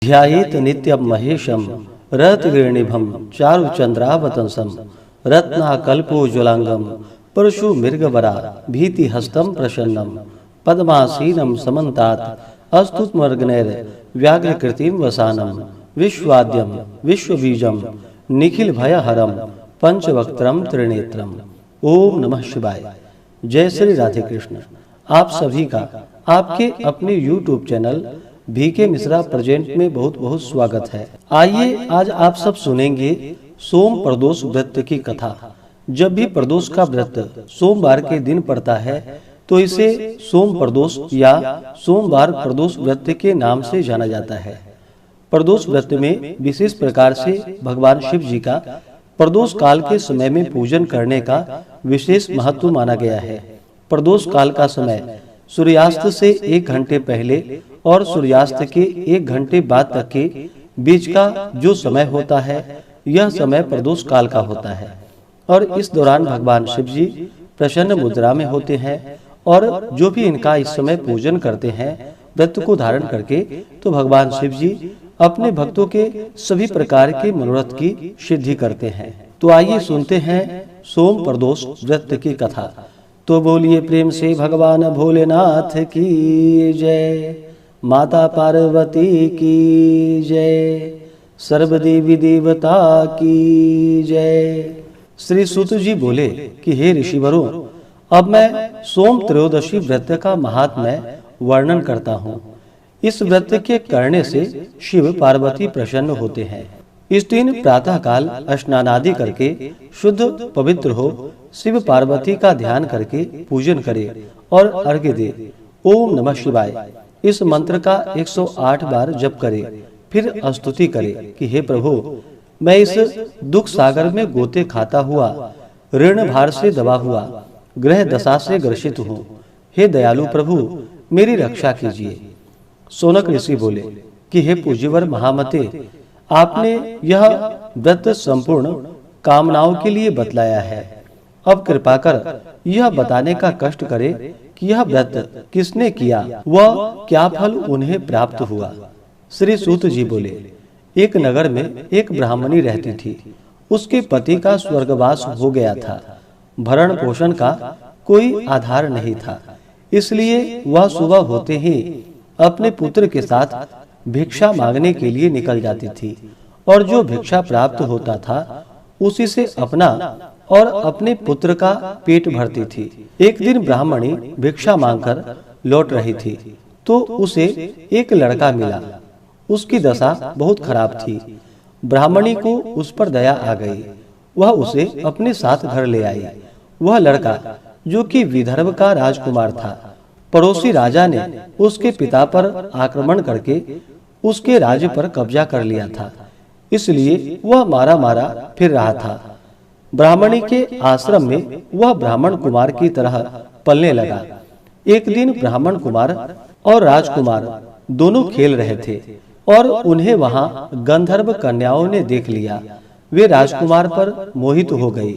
ध्यायेत नित्यं महेशं रत्नगिरिनिभं चारुचन्द्रावतंसं रत्नाकल्पोज्ज्वलांगं परशु मृगवरा भीतिहस्तं प्रसन्नं पद्मासीनं समन्तात् अस्तुत्मर्गनैर व्याघ्रकृतिं वसानं विश्वाद्यं विश्वबीजं निखिल भयहरं पंचवक्त्रं त्रिनेत्रम। ओम नमः शिवाय। जय श्री राधे कृष्ण। आप सभी का आपके अपने YouTube channel VK Mishra present में बहुत बहुत स्वागत है। आइए आज आप सब सुनेंगे सोम प्रदोष व्रत की कथा। जब भी प्रदोष का व्रत सोमवार के दिन पड़ता है तो इसे सोम प्रदोष या सोमवार प्रदोष व्रत के नाम से जाना जाता है। प्रदोष व्रत में विशेष प्रकार से भगवान शिव जी का प्रदोष काल के समय में पूजन करने का विशेष महत्व माना गया है। प्रदोष काल का समय सूर्यास्त से 1 घंटे पहले और सूर्यास्त के 1 घंटे बाद तक के बीच का जो समय होता है, यह समय प्रदोष काल का होता है। और इस दौरान भगवान शिव जी प्रसन्न मुद्रा में होते हैं और जो भी इनका इस समय पूजन करते हैं व्रत को धारण करके, तो भगवान शिव जी अपने भक्तों के सभी प्रकार के मनोरथ की सिद्धि करते हैं। तो आइए सुनते हैं सोम प्रदोष व्रत की कथा। तो बोलिए प्रेम से भगवान भोलेनाथ की जय, माता पार्वती की जय, सर्वदेवी देवता की जय। श्री सूत जी बोले कि हे ऋषिवरों, अब मैं सोम त्रयोदशी व्रत का महात्म्य वर्णन करता हूँ। इस व्रत के करने से शिव पार्वती प्रसन्न होते हैं। इस दिन प्रातः काल स्नान आदि करके शुद्ध पवित्र हो शिव पार्वती का ध्यान करके पूजन करे और अर्घ्य दे। ओम नमः शिवाय इस मंत्र का 108 बार जप करे। फिर स्तुति करे कि हे प्रभु, मैं इस दुख सागर में गोते खाता हुआ, ऋण भार से दबा हुआ, ग्रह दशा से ग्रसित हूँ। हे दयालु प्रभु, मेरी रक्षा कीजिए। सोनक ऋषि बोले कि हे पूज्यवर महामते, आपने यह व्रत संपूर्ण कामनाओं के लिए बतलाया है। अब कृपा कर यह बताने का कष्ट करे कि यह व्रत किसने किया, वह क्या फल उन्हें प्राप्त हुआ। श्री सूत जी बोले, एक नगर में एक ब्राह्मणी रहती थी। उसके पति का स्वर्गवास हो गया था। भरण पोषण का कोई आधार नहीं था, इसलिए वह सुबह होते ही अपने पुत्र के साथ भिक्षा मांगने के लिए निकल जाती थी और जो भिक्षा प्राप्त होता था उसी से अपना और अपने पुत्र का पेट भरती थी। एक दिन ब्राह्मणी भिक्षा मांगकर लौट रही थी तो उसे एक लड़का मिला। उसकी दशा बहुत खराब थी। ब्राह्मणी को उस पर दया आ गई। वह उसे अपने साथ घर ले आई। वह लड़का, जो कि विदर्भ का राजकुमार था, पड़ोसी राजा ने उसके पिता पर आक्रमण करके उसके राज्य पर कब्जा कर लिया था, इसलिए वह मारा मारा फिर रहा था। ब्राह्मणी के आश्रम में वह ब्राह्मण कुमार की तरह पलने लगा। एक दिन ब्राह्मण कुमार और राजकुमार दोनों खेल रहे थे और उन्हें वहां गंधर्व कन्याओं ने देख लिया। वे राजकुमार पर मोहित हो गई।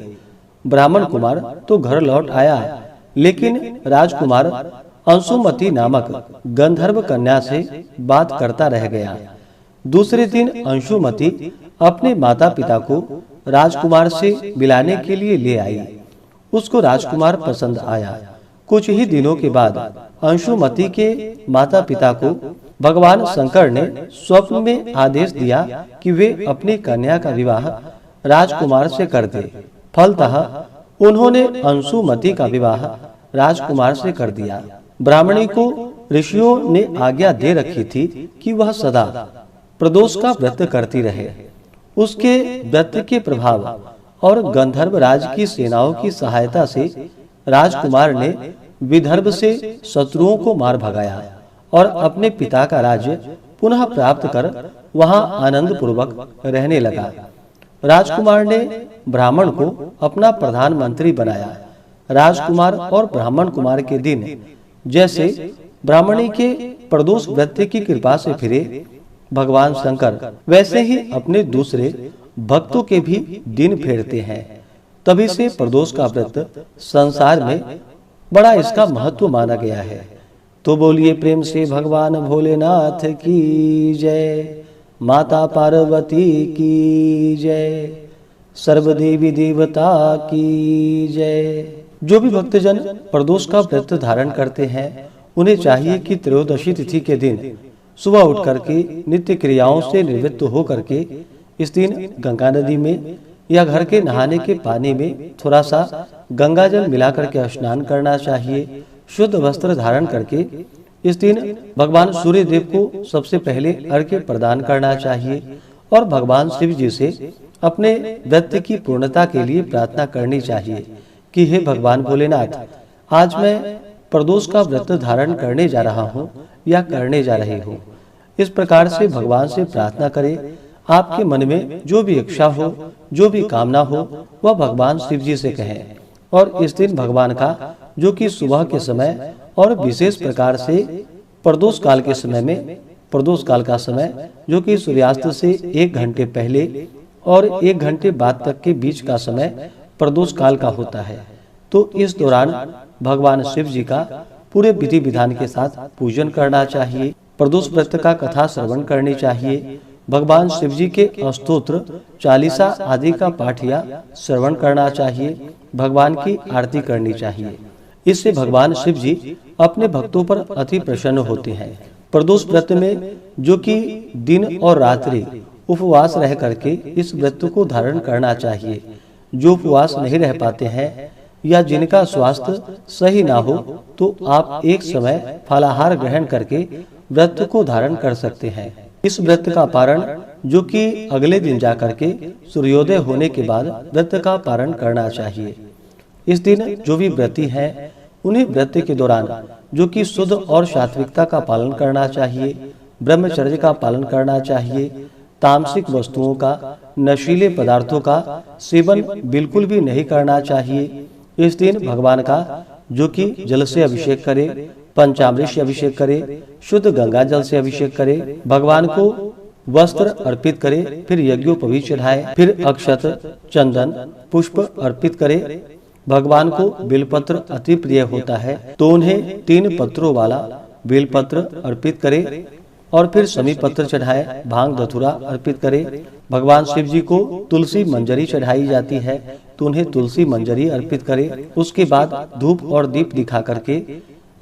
ब्राह्मण कुमार तो घर लौट आया, लेकिन राजकुमार अंशुमती नामक गंधर्व कन्या से बात करता रह गया। दूसरे दिन अंशुमती अपने माता पिता को राजकुमार से मिलाने के लिए ले आई। उसको राजकुमार पसंद आया। कुछ ही दिनों के बाद अंशुमती के माता पिता को भगवान शंकर ने स्वप्न में आदेश दिया कि वे अपनी कन्या का विवाह राजकुमार से कर दे। फलतः उन्होंने अंशुमती का विवाह राजकुमार से कर दिया। ब्राह्मणी को ऋषियों ने आज्ञा दे रखी थी कि वह सदा प्रदोष का व्रत करती रहे। उसके व्रत के प्रभाव और गंधर्व राज की सेनाओं की सहायता से राजकुमार ने विदर्भ से शत्रुओं को मार भगाया और अपने पिता का राज्य पुनः प्राप्त कर वहां आनंद पूर्वक रहने लगा। राजकुमार ने ब्राह्मण को अपना प्रधानमंत्री बनाया। राजकुमार और ब्राह्मण कुमार के दिन जैसे ब्राह्मणी के प्रदोष व्रत की कृपा से फिरे भगवान शंकर, वैसे ही अपने दूसरे भक्तों के भी दिन फेरते हैं। तभी से प्रदोष का व्रत संसार में बड़ा इसका महत्व माना गया है। तो बोलिए प्रेम से भगवान भोलेनाथ की जय, माता पार्वती की जय, सर्वदेवी देवता की जय। जो भी भक्तजन प्रदोष का व्रत धारण करते हैं उन्हें चाहिए कि त्रयोदशी तिथि के दिन सुबह उठ करके नित्य क्रियाओं से निवृत्त हो करके इस दिन गंगा नदी में या घर के नहाने के पानी में थोड़ा सा गंगा जल मिला करके स्नान करना चाहिए। शुद्ध वस्त्र धारण करके इस दिन भगवान सूर्य देव को सबसे पहले अर्घ्य प्रदान करना चाहिए और भगवान शिव जी से अपने व्रत की पूर्णता के लिए प्रार्थना करनी चाहिए कि हे भगवान भोलेनाथ, आज मैं प्रदोष का व्रत धारण करने जा रहा हूँ या करने जा रही हूँ। इस प्रकार से भगवान से प्रार्थना करें। आपके मन में जो भी इच्छा हो, जो भी कामना हो, वह भगवान शिव जी से कहें। और इस दिन भगवान का जो कि सुबह के समय और विशेष प्रकार से प्रदोष काल के समय में, प्रदोष काल का समय जो कि सूर्यास्त से 1 घंटे पहले और 1 घंटे बाद तक के बीच का समय प्रदोष काल का होता है। तो इस दौरान भगवान शिव जी का पूरे विधि विधान के साथ पूजन करना चाहिए। प्रदोष व्रत का कथा श्रवण करनी चाहिए। भगवान शिव जी के स्तोत्र, चालीसा आदि का पाठ या श्रवण करना चाहिए। भगवान की आरती करनी चाहिए। इससे भगवान शिव जी अपने भक्तों पर अति प्रसन्न होते हैं। प्रदोष व्रत में जो कि दिन और रात्रि उपवास रह करके इस व्रत को धारण करना चाहिए। जो उपवास नहीं रह पाते हैं या जिनका स्वास्थ्य सही ना हो तो आप एक समय फलाहार ग्रहण करके व्रत को धारण कर सकते हैं। इस व्रत का पारण जो कि अगले दिन जाकर के सूर्योदय होने के बाद व्रत का पारण करना चाहिए। इस दिन जो भी व्रती हैं उन्हें व्रत के दौरान जो कि शुद्ध और सात्विकता का पालन करना चाहिए, ब्रह्मचर्य का पालन करना चाहिए, तामसिक वस्तुओं का, नशीले पदार्थों का सेवन बिल्कुल भी नहीं करना चाहिए। इस दिन भगवान का जो कि जल से अभिषेक करे, पंचामृत से अभिषेक करे, शुद्ध गंगा जल से अभिषेक करे, भगवान को वस्त्र अर्पित करे, फिर यज्ञोपवीत चढ़ाए, फिर अक्षत, चंदन, पुष्प अर्पित करे। भगवान को बेलपत्र अति प्रिय होता है तो उन्हें 3 पत्रों वाला बेलपत्र अर्पित करे और फिर समी पत्र चढ़ाए, भांग धतूरा अर्पित करे। भगवान शिव जी को तुलसी मंजरी चढ़ाई जाती है तो उन्हें तुलसी मंजरी अर्पित करे। उसके बाद धूप और दीप दिखा करके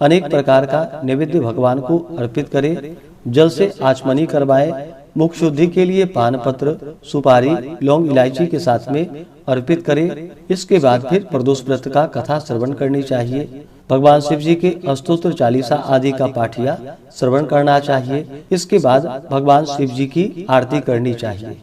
अनेक प्रकार का नैवेद्य भगवान को अर्पित करे। जल से आचमनी करवाए। मुख शुद्धि के लिए पान पत्र, सुपारी, लौंग, इलायची के साथ में अर्पित करे। इसके बाद फिर प्रदोष व्रत का कथा श्रवण करनी चाहिए। भगवान शिव जी के स्तोत्र, चालीसा आदि का पाठ या श्रवण करना चाहिए। इसके बाद भगवान शिव जी की आरती करनी चाहिए।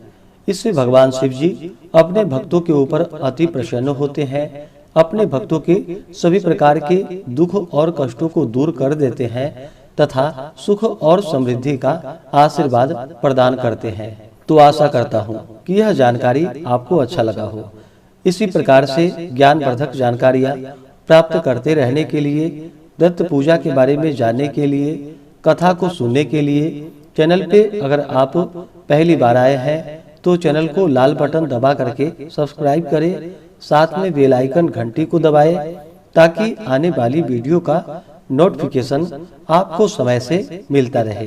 इससे भगवान शिव जी अपने भक्तों के ऊपर अति प्रसन्न होते हैं, अपने भक्तों के सभी प्रकार के दुख और कष्टों को दूर कर देते हैं तथा सुख और समृद्धि का आशीर्वाद प्रदान करते हैं। तो आशा करता हूँ कि यह जानकारी आपको अच्छा लगा हो। इसी प्रकार से ज्ञानवर्धक जानकारियाँ प्राप्त करते रहने के लिए, दत्त पूजा के बारे में जानने के लिए, कथा को सुनने के लिए चैनल पे अगर आप पहली बार आए हैं तो चैनल को लाल बटन दबा करके सब्सक्राइब करें। साथ में बेल आइकन घंटी को दबाएं ताकि आने वाली वीडियो का नोटिफिकेशन आपको समय से मिलता रहे।